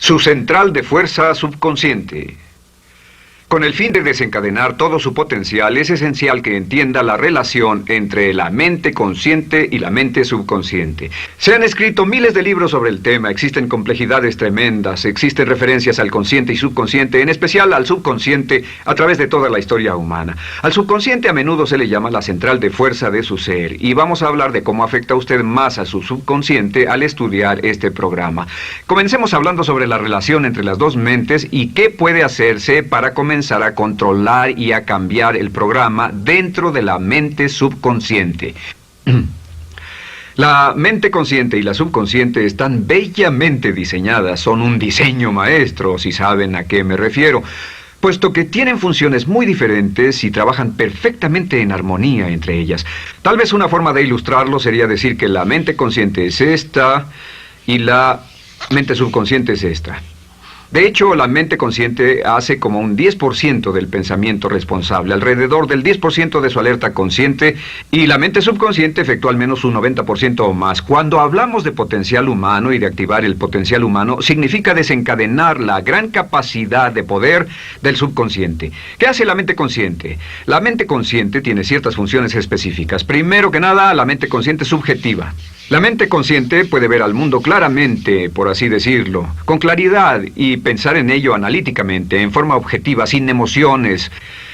Su central de fuerza subconsciente. Con el fin de desencadenar todo su potencial, es esencial que entienda la relación entre la mente consciente y la mente subconsciente. Se han escrito miles de libros sobre el tema, existen complejidades tremendas, existen referencias al consciente y subconsciente, en especial al subconsciente, a través de toda la historia humana. Al subconsciente a menudo se le llama la central de fuerza de su ser, y vamos a hablar de cómo afecta a usted más a su subconsciente al estudiar este programa. Comencemos hablando sobre la relación entre las dos mentes y qué puede hacerse para comenzar a controlar y a cambiar el programa dentro de la mente subconsciente. La mente consciente y la subconsciente están bellamente diseñadas, son un diseño maestro, si saben a qué me refiero, puesto que tienen funciones muy diferentes y trabajan perfectamente en armonía entre ellas. Tal vez una forma de ilustrarlo sería decir que la mente consciente es esta y la mente subconsciente es esta. De hecho, la mente consciente hace como un 10% del pensamiento responsable, alrededor del 10% de su alerta consciente, y la mente subconsciente efectúa al menos un 90% o más. Cuando hablamos de potencial humano y de activar el potencial humano, significa desencadenar la gran capacidad de poder del subconsciente. ¿Qué hace la mente consciente? La mente consciente tiene ciertas funciones específicas. Primero que nada, la mente consciente es subjetiva. La mente consciente puede ver al mundo claramente, por así decirlo, con claridad y pensar en ello analíticamente, en forma objetiva, sin emociones.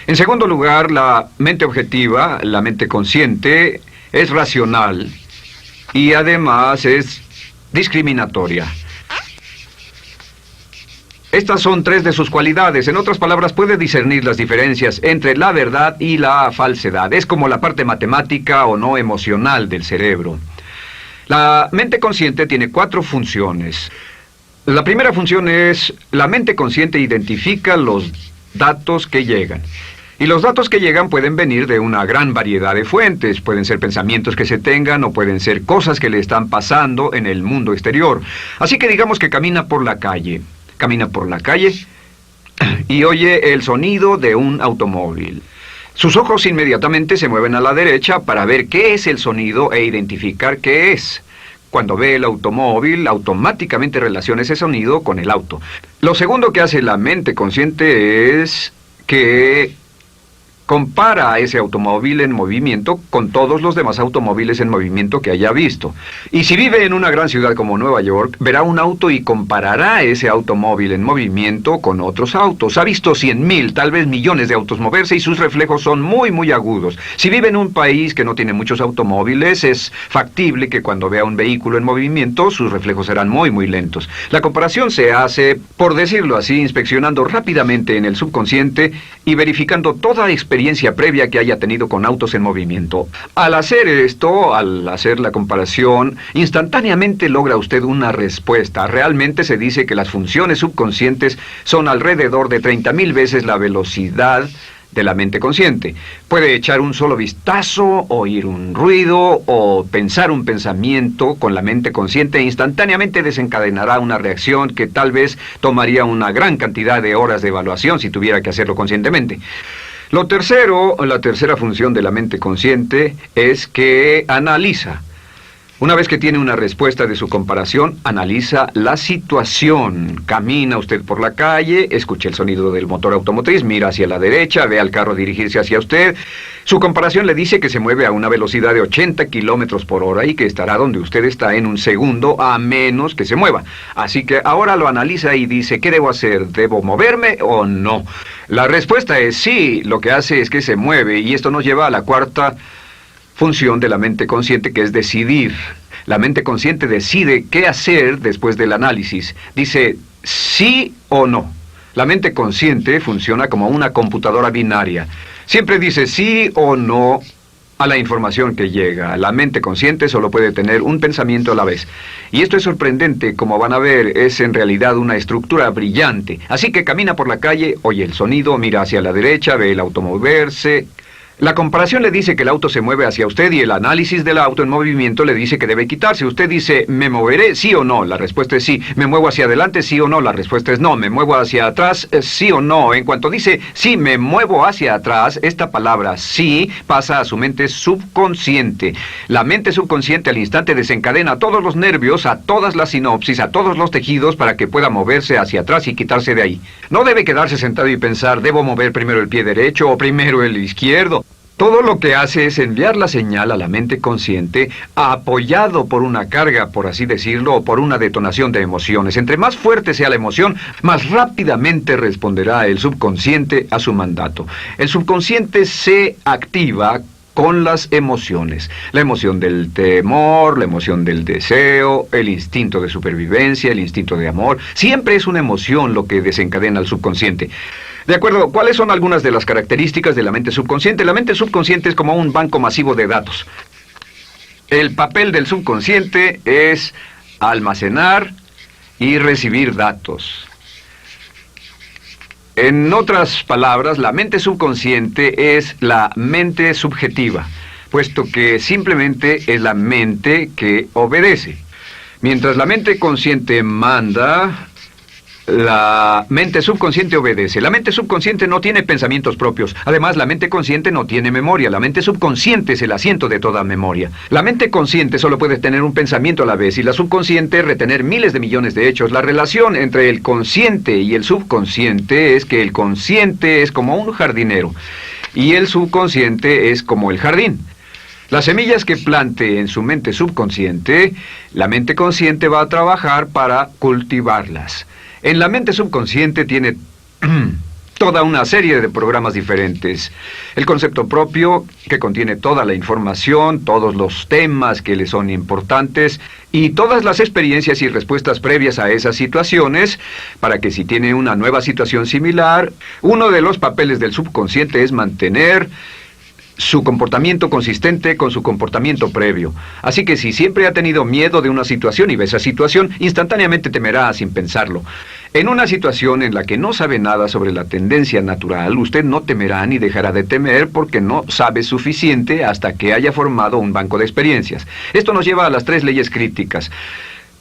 En segundo lugar, la mente objetiva, la mente consciente, es racional y además es discriminatoria. Estas son tres de sus cualidades. En otras palabras, puede discernir las diferencias entre la verdad y la falsedad. Es como la parte matemática o no emocional del cerebro. La mente consciente tiene 4 funciones. La primera función es, la mente consciente identifica los datos que llegan. Y los datos que llegan pueden venir de una gran variedad de fuentes. Pueden ser pensamientos que se tengan o pueden ser cosas que le están pasando en el mundo exterior. Así que digamos que camina por la calle. Camina por la calle y oye el sonido de un automóvil. Sus ojos inmediatamente se mueven a la derecha para ver qué es el sonido e identificar qué es. Cuando ve el automóvil, automáticamente relaciona ese sonido con el auto. Lo segundo que hace la mente consciente es que compara a ese automóvil en movimiento con todos los demás automóviles en movimiento que haya visto. Y si vive en una gran ciudad como Nueva York, verá un auto y comparará ese automóvil en movimiento con otros autos. Ha visto 100,000, tal vez millones de autos moverse y sus reflejos son muy, muy agudos. Si vive en un país que no tiene muchos automóviles, es factible que cuando vea un vehículo en movimiento, sus reflejos serán muy, muy lentos. La comparación se hace, por decirlo así, inspeccionando rápidamente en el subconsciente y verificando toda experiencia previa que haya tenido con autos en movimiento. Al hacer esto, al hacer la comparación, instantáneamente logra usted una respuesta. Realmente se dice que las funciones subconscientes son alrededor de 30,000 veces la velocidad de la mente consciente. Puede echar un solo vistazo, oír un ruido o pensar un pensamiento con la mente consciente e instantáneamente desencadenará una reacción que tal vez tomaría una gran cantidad de horas de evaluación si tuviera que hacerlo conscientemente. La tercera función de la mente consciente es que analiza. Una vez que tiene una respuesta de su comparación, analiza la situación. Camina usted por la calle, escucha el sonido del motor automotriz, mira hacia la derecha, ve al carro dirigirse hacia usted. Su comparación le dice que se mueve a una velocidad de 80 kilómetros por hora y que estará donde usted está en un segundo, a menos que se mueva. Así que ahora lo analiza y dice, ¿qué debo hacer? ¿Debo moverme o no? La respuesta es sí, lo que hace es que se mueve, y esto nos lleva a la cuarta función de la mente consciente, que es decidir. La mente consciente decide qué hacer después del análisis. Dice sí o no. La mente consciente funciona como una computadora binaria. Siempre dice sí o no a la información que llega. La mente consciente solo puede tener un pensamiento a la vez. Y esto es sorprendente, como van a ver, es en realidad una estructura brillante. Así que camina por la calle, oye el sonido, mira hacia la derecha, ve el auto moverse. La comparación le dice que el auto se mueve hacia usted y el análisis del auto en movimiento le dice que debe quitarse. Usted dice, ¿me moveré? ¿Sí o no? La respuesta es sí. ¿Me muevo hacia adelante? ¿Sí o no? La respuesta es no. ¿Me muevo hacia atrás? ¿Sí o no? En cuanto dice, sí, me muevo hacia atrás, esta palabra sí pasa a su mente subconsciente. La mente subconsciente al instante desencadena a todos los nervios, a todas las sinapsis, a todos los tejidos para que pueda moverse hacia atrás y quitarse de ahí. No debe quedarse sentado y pensar, ¿debo mover primero el pie derecho o primero el izquierdo? Todo lo que hace es enviar la señal a la mente consciente, apoyado por una carga, por así decirlo, o por una detonación de emociones. Entre más fuerte sea la emoción, más rápidamente responderá el subconsciente a su mandato. El subconsciente se activa con las emociones. La emoción del temor, la emoción del deseo, el instinto de supervivencia, el instinto de amor. Siempre es una emoción lo que desencadena al subconsciente. De acuerdo, ¿cuáles son algunas de las características de la mente subconsciente? La mente subconsciente es como un banco masivo de datos. El papel del subconsciente es almacenar y recibir datos. En otras palabras, la mente subconsciente es la mente subjetiva, puesto que simplemente es la mente que obedece. Mientras la mente consciente manda, la mente subconsciente obedece. La mente subconsciente no tiene pensamientos propios. Además, la mente consciente no tiene memoria. La mente subconsciente es el asiento de toda memoria. La mente consciente solo puede tener un pensamiento a la vez y la subconsciente retener miles de millones de hechos. La relación entre el consciente y el subconsciente es que el consciente es como un jardinero y el subconsciente es como el jardín. Las semillas que plante en su mente subconsciente, la mente consciente va a trabajar para cultivarlas. En la mente subconsciente tiene toda una serie de programas diferentes. El concepto propio, que contiene toda la información, todos los temas que le son importantes y todas las experiencias y respuestas previas a esas situaciones, para que si tiene una nueva situación similar, uno de los papeles del subconsciente es mantener su comportamiento consistente con su comportamiento previo. Así que si siempre ha tenido miedo de una situación y ve esa situación, instantáneamente temerá sin pensarlo. En una situación en la que no sabe nada sobre la tendencia natural, usted no temerá ni dejará de temer porque no sabe suficiente hasta que haya formado un banco de experiencias. Esto nos lleva a las 3 leyes críticas.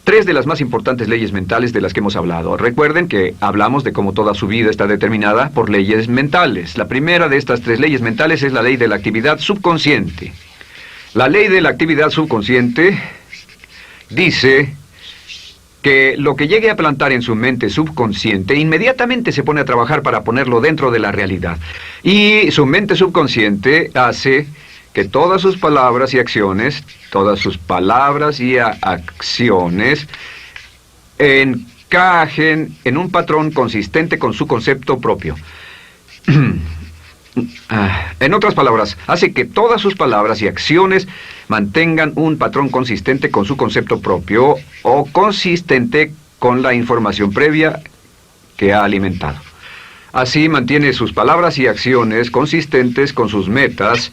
3 de las más importantes leyes mentales de las que hemos hablado. Recuerden que hablamos de cómo toda su vida está determinada por leyes mentales. La primera de estas 3 leyes mentales es la ley de la actividad subconsciente. La ley de la actividad subconsciente dice que lo que llegue a plantar en su mente subconsciente inmediatamente se pone a trabajar para ponerlo dentro de la realidad. Y su mente subconsciente hace que todas sus palabras y acciones, encajen en un patrón consistente con su concepto propio. En otras palabras, hace que todas sus palabras y acciones mantengan un patrón consistente con su concepto propio o consistente con la información previa que ha alimentado. Así mantiene sus palabras y acciones consistentes con sus metas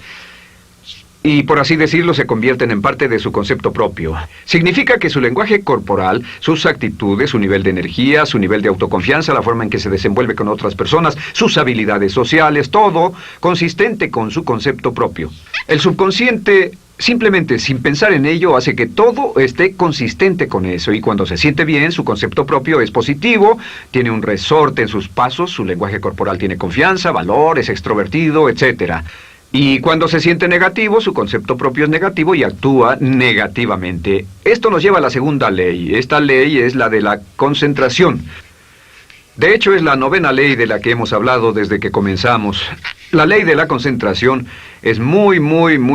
y, por así decirlo, se convierten en parte de su concepto propio. Significa que su lenguaje corporal, sus actitudes, su nivel de energía, su nivel de autoconfianza, la forma en que se desenvuelve con otras personas, sus habilidades sociales, todo consistente con su concepto propio. El subconsciente, simplemente sin pensar en ello, hace que todo esté consistente con eso, y cuando se siente bien, su concepto propio es positivo, tiene un resorte en sus pasos, su lenguaje corporal tiene confianza, valor, es extrovertido, etc. Y cuando se siente negativo, su concepto propio es negativo y actúa negativamente. Esto nos lleva a la segunda ley. Esta ley es la de la concentración. De hecho, es la 9ª ley de la que hemos hablado desde que comenzamos. La ley de la concentración es muy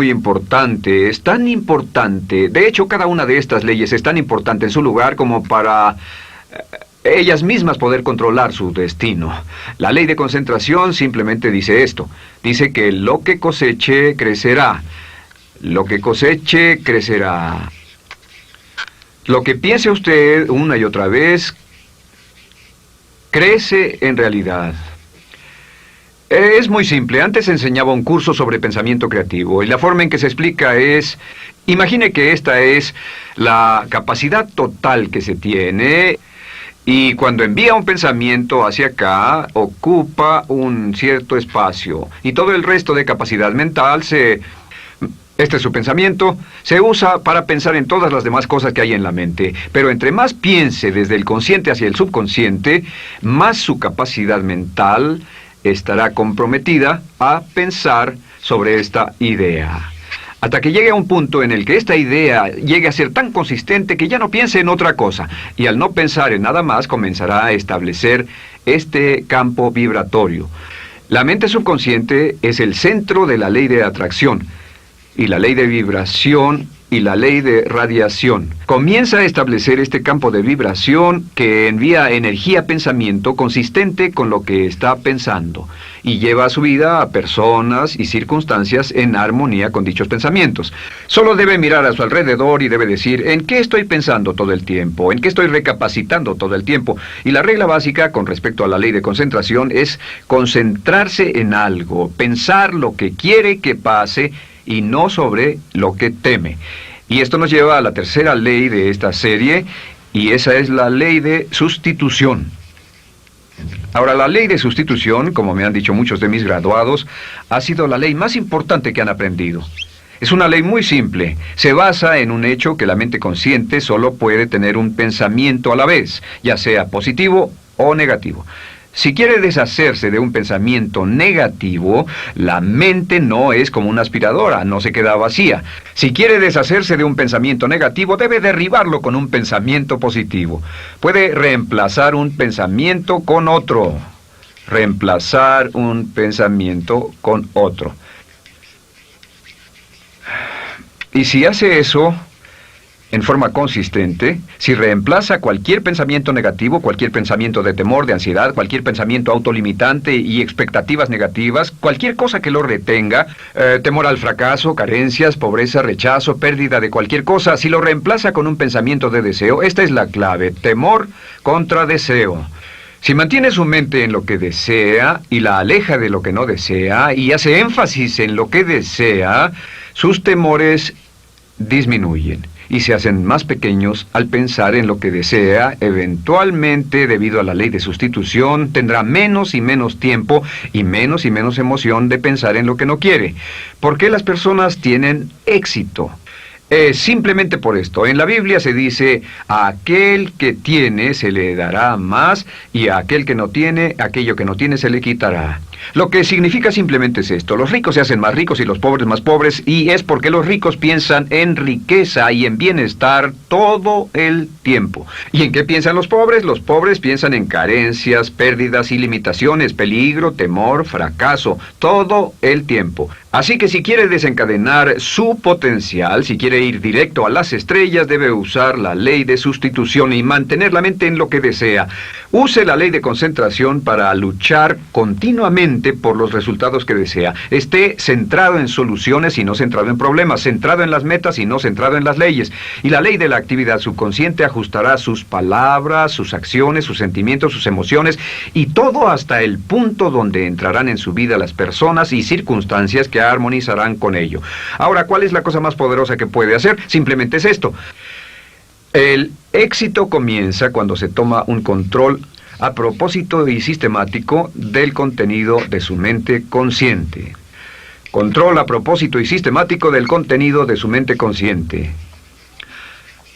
importante. Es tan importante. De hecho, cada una de estas leyes es tan importante en su lugar como para ellas mismas poder controlar su destino. La ley de concentración simplemente dice esto. Dice que lo que coseche, crecerá. Lo que coseche, crecerá. Lo que piense usted una y otra vez, crece en realidad. Es muy simple. Antes enseñaba un curso sobre pensamiento creativo y la forma en que se explica es: imagine que esta es la capacidad total que se tiene Y cuando envía un pensamiento hacia acá, ocupa un cierto espacio. Y todo el resto de capacidad mental este es su pensamiento, se usa para pensar en todas las demás cosas que hay en la mente. Pero entre más piense desde el consciente hacia el subconsciente, más su capacidad mental estará comprometida a pensar sobre esta idea. Hasta que llegue a un punto en el que esta idea llegue a ser tan consistente que ya no piense en otra cosa. Y al no pensar en nada más, comenzará a establecer este campo vibratorio. La mente subconsciente es el centro de la ley de atracción, y la ley de vibración y la ley de radiación. Comienza a establecer este campo de vibración que envía energía-pensamiento consistente con lo que está pensando y lleva a su vida a personas y circunstancias en armonía con dichos pensamientos. Solo debe mirar a su alrededor y debe decir, ¿en qué estoy pensando todo el tiempo? ¿En qué estoy recapacitando todo el tiempo? Y la regla básica con respecto a la ley de concentración es concentrarse en algo, pensar lo que quiere que pase y no sobre lo que teme. Y esto nos lleva a la tercera ley de esta serie, y esa es la ley de sustitución. Ahora, la ley de sustitución, como me han dicho muchos de mis graduados, ha sido la ley más importante que han aprendido. Es una ley muy simple. Se basa en un hecho que la mente consciente solo puede tener un pensamiento a la vez, ya sea positivo o negativo. Si quiere deshacerse de un pensamiento negativo, la mente no es como una aspiradora, no se queda vacía. Si quiere deshacerse de un pensamiento negativo, debe derribarlo con un pensamiento positivo. Puede reemplazar un pensamiento con otro. Reemplazar un pensamiento con otro. Y si hace eso en forma consistente, si reemplaza cualquier pensamiento negativo, cualquier pensamiento de temor, de ansiedad, cualquier pensamiento autolimitante y expectativas negativas, cualquier cosa que lo retenga, temor al fracaso, carencias, pobreza, rechazo, pérdida de cualquier cosa, si lo reemplaza con un pensamiento de deseo, esta es la clave: temor contra deseo. Si mantiene su mente en lo que desea y la aleja de lo que no desea y hace énfasis en lo que desea, sus temores disminuyen y se hacen más pequeños al pensar en lo que desea. Eventualmente, debido a la ley de sustitución, tendrá menos y menos tiempo y menos emoción de pensar en lo que no quiere. ¿Por qué las personas tienen éxito? Simplemente por esto. En la Biblia se dice, a aquel que tiene se le dará más, y a aquel que no tiene, aquello que no tiene se le quitará. Lo que significa simplemente es esto: los ricos se hacen más ricos y los pobres más pobres, y es porque los ricos piensan en riqueza y en bienestar todo el tiempo. ¿Y en qué piensan los pobres? Los pobres piensan en carencias, pérdidas y limitaciones, peligro, temor, fracaso, todo el tiempo. Así que si quiere desencadenar su potencial, si quiere ir directo a las estrellas, debe usar la ley de sustitución y mantener la mente en lo que desea. Use la ley de concentración para luchar continuamente por los resultados que desea. Esté centrado en soluciones y no centrado en problemas, centrado en las metas y no centrado en las leyes. Y la ley de la actividad subconsciente ajustará sus palabras, sus acciones, sus sentimientos, sus emociones y todo hasta el punto donde entrarán en su vida las personas y circunstancias que armonizarán con ello. Ahora, ¿cuál es la cosa más poderosa que puede hacer? Simplemente es esto. El éxito comienza cuando se toma un control a propósito y sistemático del contenido de su mente consciente. Control a propósito y sistemático del contenido de su mente consciente.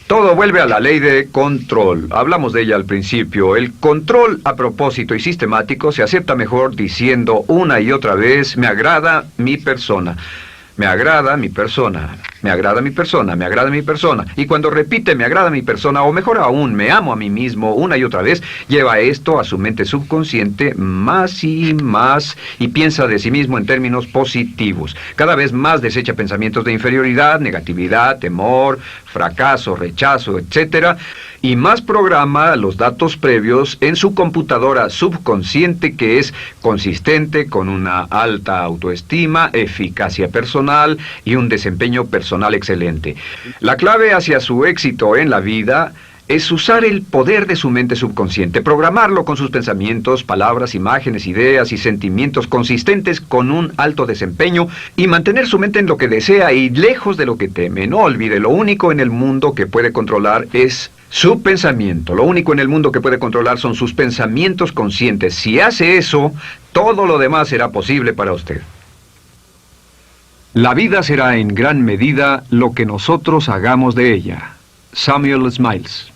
Todo vuelve a la ley de control. Hablamos de ella al principio. El control a propósito y sistemático se acepta mejor diciendo una y otra vez: me agrada mi persona. Me agrada mi persona, me agrada mi persona, me agrada mi persona. Y cuando repite me agrada mi persona, o mejor aún, me amo a mí mismo una y otra vez, lleva esto a su mente subconsciente más y más y piensa de sí mismo en términos positivos. Cada vez más desecha pensamientos de inferioridad, negatividad, temor, fracaso, rechazo, etc. Y más programa los datos previos en su computadora subconsciente, que es consistente con una alta autoestima, eficacia personal y un desempeño personal excelente. La clave hacia su éxito en la vida es usar el poder de su mente subconsciente, programarlo con sus pensamientos, palabras, imágenes, ideas y sentimientos consistentes con un alto desempeño y mantener su mente en lo que desea y lejos de lo que teme. No olvide, lo único en el mundo que puede controlar es Su pensamiento. Lo único en el mundo que puede controlar son sus pensamientos conscientes. Si hace eso, todo lo demás será posible para usted. La vida será en gran medida lo que nosotros hagamos de ella. Samuel Smiles.